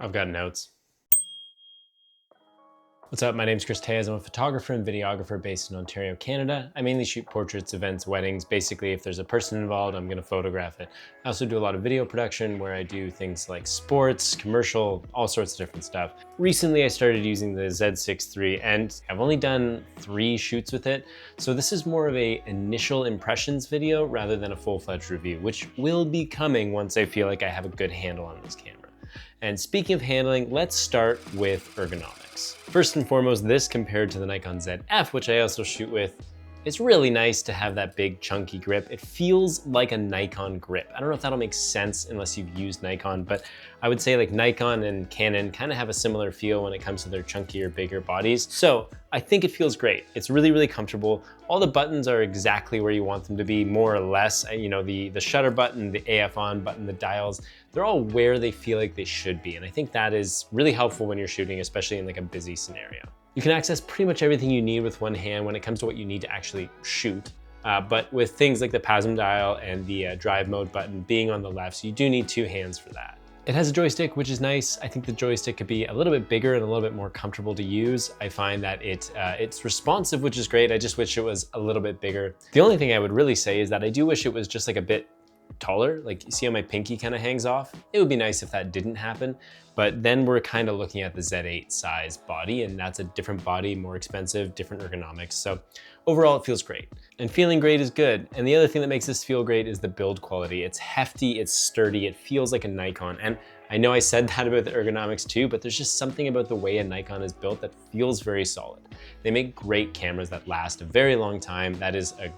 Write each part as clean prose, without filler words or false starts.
I've got notes. What's up? My name's Chris Tejas. I'm a photographer and videographer based in Ontario, Canada. I mainly shoot portraits, events, weddings. Basically, if there's a person involved, I'm gonna photograph it. I also do a lot of video production where I do things like sports, commercial, all sorts of different stuff. Recently, I started using the Z6iii and I've only done 3 shoots with it. So this is more of a initial impressions video rather than a full-fledged review, which will be coming once I feel like I have a good handle on this camera. And speaking of handling, let's start with ergonomics. First and foremost, this compared to the Nikon ZF, which I also shoot with, it's really nice to have that big chunky grip. It feels like a Nikon grip. I don't know if that'll make sense unless you've used Nikon, but I would say like Nikon and Canon kind of have a similar feel when it comes to their chunkier, bigger bodies. So I think it feels great. It's really, really comfortable. All the buttons are exactly where you want them to be, more or less. You know, the shutter button, the AF on button, the dials, they're all where they feel like they should be. And I think that is really helpful when you're shooting, especially in like a busy scenario. You can access pretty much everything you need with one hand when it comes to what you need to actually shoot. But with things like the PASM dial and the drive mode button being on the left, so you do need 2 hands for that. It has a joystick, which is nice. I think the joystick could be a little bit bigger and a little bit more comfortable to use. I find that it's responsive, which is great. I just wish it was a little bit bigger. The only thing I would really say is that I do wish it was just like a bit taller. Like, you see how my pinky kind of hangs off? It would be nice if that didn't happen, but then we're kind of looking at the Z8 size body, and that's a different body, more expensive, different ergonomics. So overall, it feels great. And feeling great is good. And the other thing that makes this feel great is the build quality. It's hefty, it's sturdy, it feels like a Nikon. And I know I said that about the ergonomics too, but there's just something about the way a Nikon is built that feels very solid. They make great cameras that last a very long time. That is a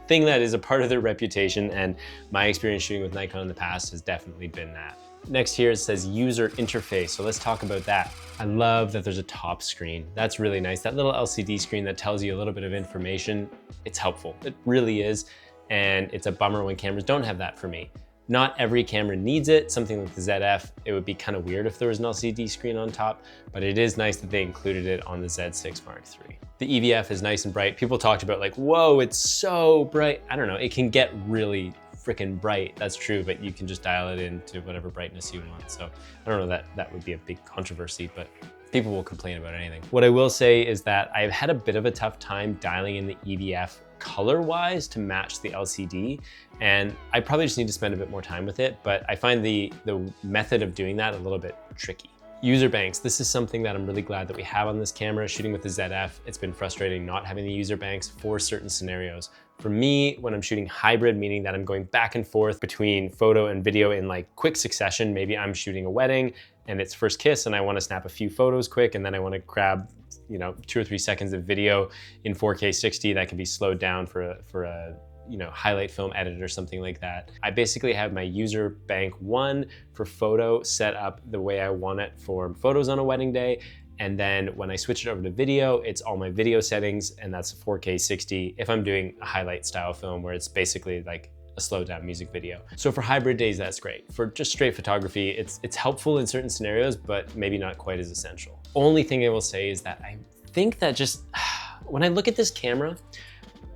thing that is a part of their reputation, and my experience shooting with Nikon in the past has definitely been that. Next here it says user interface, so let's talk about that. I love that there's a top screen. That's really nice. That little LCD screen that tells you a little bit of information, it's helpful. It really is, and it's a bummer when cameras don't have that for me. Not every camera needs it. Something like the ZF, it would be kind of weird if there was an LCD screen on top, but it is nice that they included it on the Z6 Mark III. The EVF is nice and bright. People talked about like, whoa, it's so bright. I don't know, it can get really freaking bright. That's true, but you can just dial it into whatever brightness you want. So I don't know that that would be a big controversy, but people will complain about anything. What I will say is that I've had a bit of a tough time dialing in the EVF color-wise to match the LCD, and I probably just need to spend a bit more time with it, but I find the method of doing that a little bit tricky. User banks, this is something that I'm really glad that we have on this camera. Shooting with the ZF, it's been frustrating not having the user banks for certain scenarios. For me, when I'm shooting hybrid, meaning that I'm going back and forth between photo and video in like quick succession, maybe I'm shooting a wedding and it's first kiss and I want to snap a few photos quick, and then I want to grab 2 or 3 seconds of video in 4K 60 that can be slowed down for a highlight film edit or something like that. I basically have my user bank 1 for photo set up the way I want it for photos on a wedding day. And then when I switch it over to video, it's all my video settings, and that's 4K 60 if I'm doing a highlight style film where it's basically like a slowed down music video. So for hybrid days, that's great. For just straight photography, it's helpful in certain scenarios, but maybe not quite as essential. Only thing I will say is that I think that just, when I look at this camera,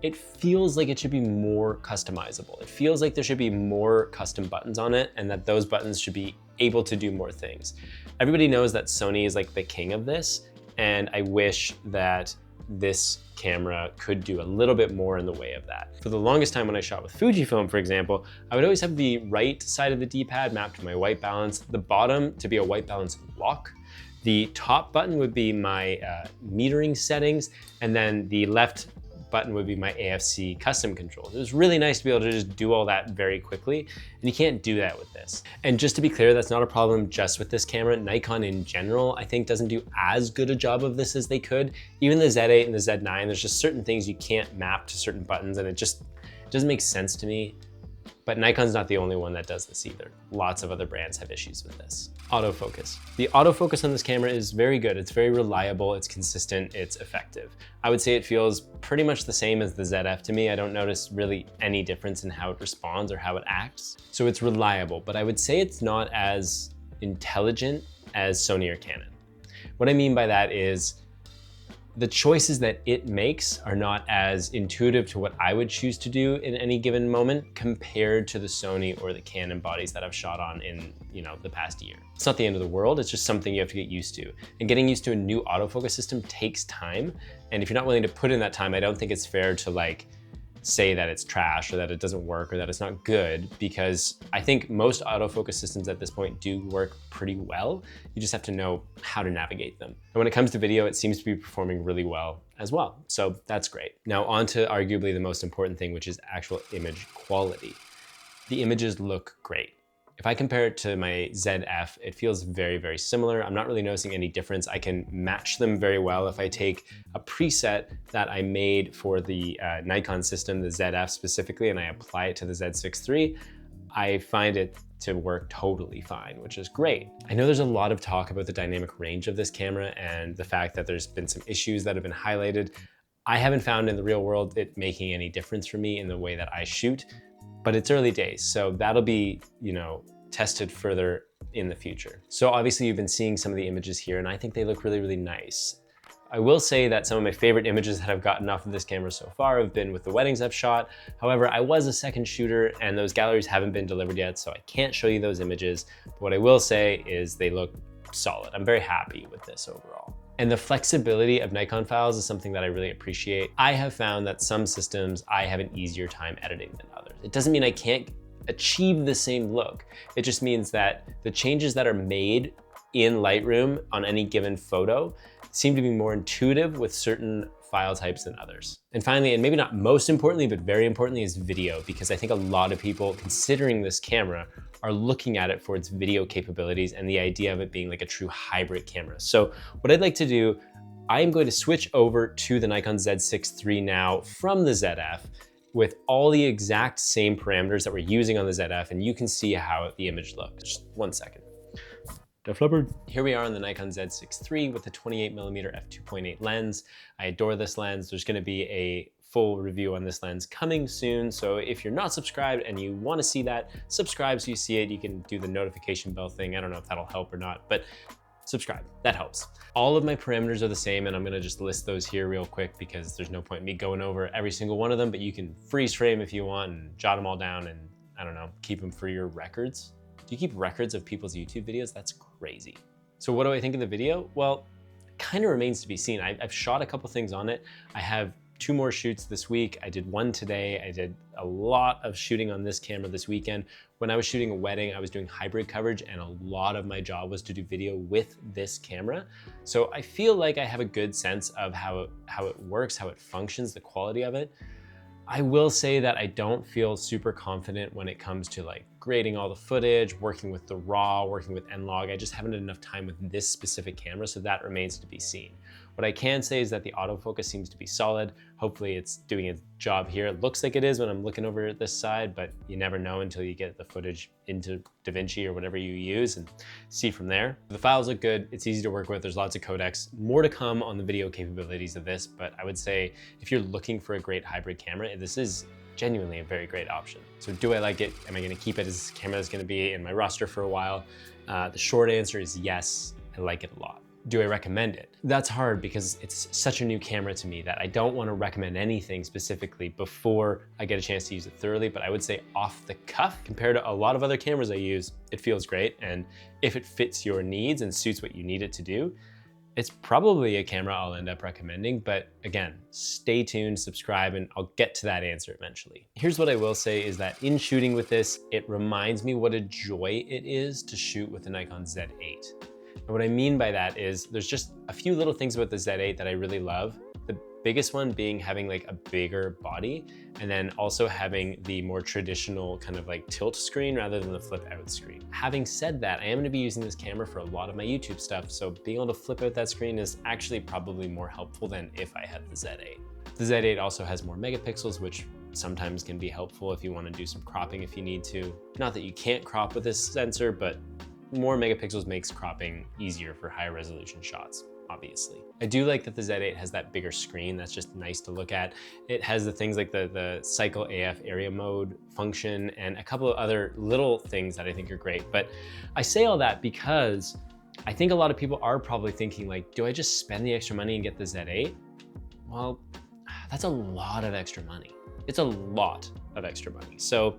it feels like it should be more customizable. It feels like there should be more custom buttons on it, and that those buttons should be able to do more things. Everybody knows that Sony is like the king of this, and I wish that this camera could do a little bit more in the way of that. For the longest time when I shot with Fujifilm, for example, I would always have the right side of the D-pad mapped to my white balance, the bottom to be a white balance lock, the top button would be my metering settings, and then the left button would be my AFC custom controls. It was really nice to be able to just do all that very quickly, and you can't do that with this. And just to be clear, that's not a problem just with this camera. Nikon in general, I think, doesn't do as good a job of this as they could. Even the Z8 and the Z9, there's just certain things you can't map to certain buttons, and it doesn't make sense to me. But Nikon's not the only one that does this either. Lots of other brands have issues with this. Autofocus. The autofocus on this camera is very good. It's very reliable, it's consistent, it's effective. I would say it feels pretty much the same as the ZF to me. I don't notice really any difference in how it responds or how it acts. So it's reliable, but I would say it's not as intelligent as Sony or Canon. What I mean by that is, the choices that it makes are not as intuitive to what I would choose to do in any given moment compared to the Sony or the Canon bodies that I've shot on in, the past year. It's not the end of the world, it's just something you have to get used to. And getting used to a new autofocus system takes time. And if you're not willing to put in that time, I don't think it's fair to say that it's trash or that it doesn't work or that it's not good, because I think most autofocus systems at this point do work pretty well. You just have to know how to navigate them. And when it comes to video, it seems to be performing really well as well. So that's great. Now on to arguably the most important thing, which is actual image quality. The images look great. If I compare it to my ZF, it feels very, very similar. I'm not really noticing any difference. I can match them very well. If I take a preset that I made for the Nikon system, the ZF specifically, and I apply it to the Z6iii, I find it to work totally fine, which is great. I know there's a lot of talk about the dynamic range of this camera and the fact that there's been some issues that have been highlighted. I haven't found in the real world it making any difference for me in the way that I shoot. But it's early days, so that'll be, tested further in the future. So obviously you've been seeing some of the images here, and I think they look really, really nice. I will say that some of my favorite images that I've gotten off of this camera so far have been with the weddings I've shot. However, I was a second shooter and those galleries haven't been delivered yet, so I can't show you those images. But what I will say is they look solid. I'm very happy with this overall. And the flexibility of Nikon files is something that I really appreciate. I have found that some systems I have an easier time editing than others. It doesn't mean I can't achieve the same look. It just means that the changes that are made in Lightroom on any given photo seem to be more intuitive with certain file types than others. And finally, and maybe not most importantly, but very importantly, is video, because I think a lot of people considering this camera are looking at it for its video capabilities and the idea of it being like a true hybrid camera. So what I'd like to do, I'm going to switch over to the Nikon Z6iii now from the ZF with all the exact same parameters that we're using on the ZF, and you can see how the image looks. Just 1 second. Here we are on the Nikon Z6iii with the 28mm f2.8 lens. I adore this lens. There's gonna be a full review on this lens coming soon. So if you're not subscribed and you wanna see that, subscribe so you see it. You can do the notification bell thing. I don't know if that'll help or not, but subscribe, that helps. All of my parameters are the same, and I'm gonna just list those here real quick because there's no point in me going over every single one of them, but you can freeze frame if you want and jot them all down and, I don't know, keep them for your records. Do you keep records of people's YouTube videos? That's crazy. So what do I think of the video? Well, it kind of remains to be seen. I've shot a couple things on it. I have 2 more shoots this week. I did 1 today. I did a lot of shooting on this camera this weekend. When I was shooting a wedding, I was doing hybrid coverage, and a lot of my job was to do video with this camera. So I feel like I have a good sense of how it works, how it functions, the quality of it. I will say that I don't feel super confident when it comes to grading all the footage, working with the RAW, working with N-Log. I just haven't had enough time with this specific camera, so that remains to be seen. What I can say is that the autofocus seems to be solid. Hopefully it's doing its job here. It looks like it is when I'm looking over at this side, but you never know until you get the footage into DaVinci or whatever you use and see from there. The files look good. It's easy to work with. There's lots of codecs. More to come on the video capabilities of this, but I would say if you're looking for a great hybrid camera, this is genuinely a very great option. So do I like it? Am I gonna keep it as a camera that's gonna be in my roster for a while? The short answer is yes, I like it a lot. Do I recommend it? That's hard because it's such a new camera to me that I don't want to recommend anything specifically before I get a chance to use it thoroughly, but I would say off the cuff, compared to a lot of other cameras I use, it feels great. And if it fits your needs and suits what you need it to do, it's probably a camera I'll end up recommending. But again, stay tuned, subscribe, and I'll get to that answer eventually. Here's what I will say is that in shooting with this, it reminds me what a joy it is to shoot with the Nikon Z8. And what I mean by that is there's just a few little things about the Z8 that I really love. The biggest one being having a bigger body, and then also having the more traditional kind of tilt screen rather than the flip out screen. Having said that, I am gonna be using this camera for a lot of my YouTube stuff, so being able to flip out that screen is actually probably more helpful than if I had the Z8. The Z8 also has more megapixels, which sometimes can be helpful if you wanna do some cropping if you need to. Not that you can't crop with this sensor, but more megapixels makes cropping easier for higher resolution shots, obviously. I do like that the Z8 has that bigger screen. That's just nice to look at. It has the things like the cycle AF area mode function and a couple of other little things that I think are great. But I say all that because I think a lot of people are probably thinking do I just spend the extra money and get the Z8? well, that's a lot of extra money. It's a lot of extra money. So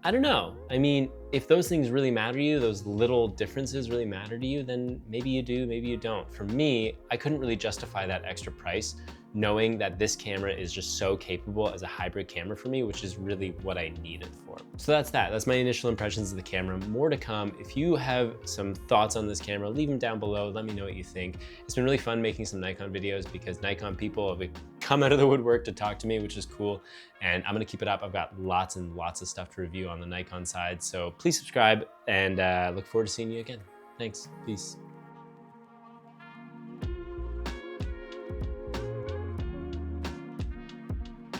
I don't know. I mean, if those things really matter to you, those little differences really matter to you, then maybe you do, maybe you don't. For me, I couldn't really justify that extra price knowing that this camera is just so capable as a hybrid camera for me, which is really what I need it for. So that's that. That's my initial impressions of the camera. More to come. If you have some thoughts on this camera, leave them down below. Let me know what you think. It's been really fun making some Nikon videos because Nikon people have come out of the woodwork to talk to me, which is cool. And I'm gonna keep it up. I've got lots and lots of stuff to review on the Nikon side. So please subscribe and look forward to seeing you again. Thanks, peace.